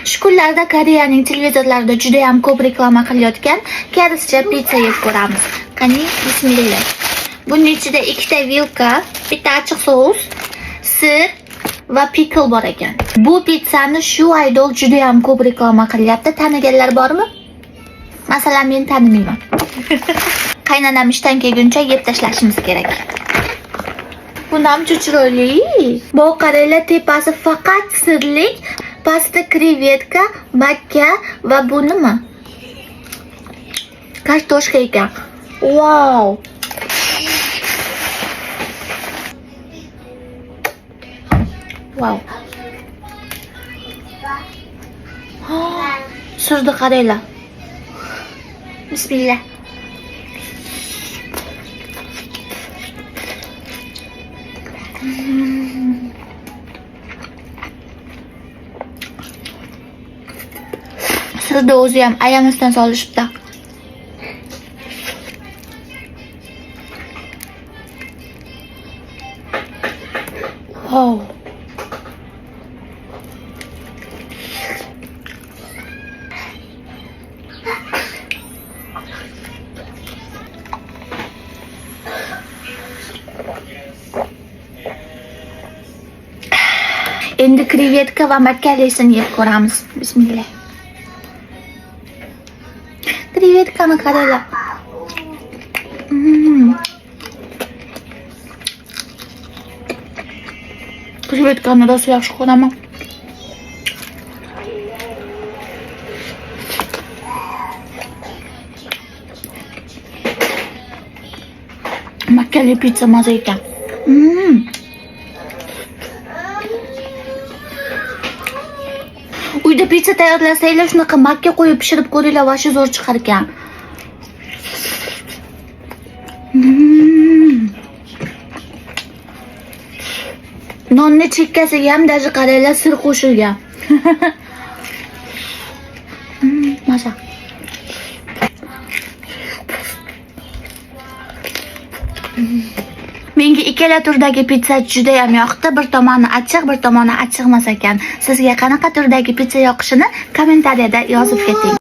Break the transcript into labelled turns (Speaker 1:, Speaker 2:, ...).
Speaker 1: Shu kunlarda Koreyaning televizorlarida juda ham ko'p reklama qilayotgan karuscha pizza yeb ko'ramiz. Qani, bismillah. Bunun ichida 2 ta vilka, bitta achchiq sous, sir va pickle bor ekan. Bu pizzani shu aydol juda ham ko'p reklama qilyapti. Taniganlar bormi? Masalan, men tanimayman. Qaynanam ishdan kelguncha yeb tashlashimiz kerak. Bu namcha chiroyli. Bu qaranglar, tepasi faqat sirlik, pasta krevetka, makka va bu nima? Kartoshka ekan. Wow! Wow. Sirni qaranglar. Bismillah. Sirni o'zi ham ayamizdan solishibdi. Wow. Endi krevetka va makkalisini yeb ko'ramiz. Bismillah. Krevetkani qaranglar. Krevetkani rosa yaxshi ko'raman. Makkali pizza maza ekan. Uyda pizza tayyorlasanglar, shunaqa makka qo'yib pishirib ko'ringlar, va shu zo'r chiqar ekan. Nonni chekkasiga ham даже qaranglar, sir qo'shilgan. Maza. Menga ikkala turdagi pizza juda ham yoqdi. Bir tomoni achchiq, bir tomoni achchiqmas ekan. Sizga qanaqa turdagi pizza yoqishini kommentariyada yozib keting.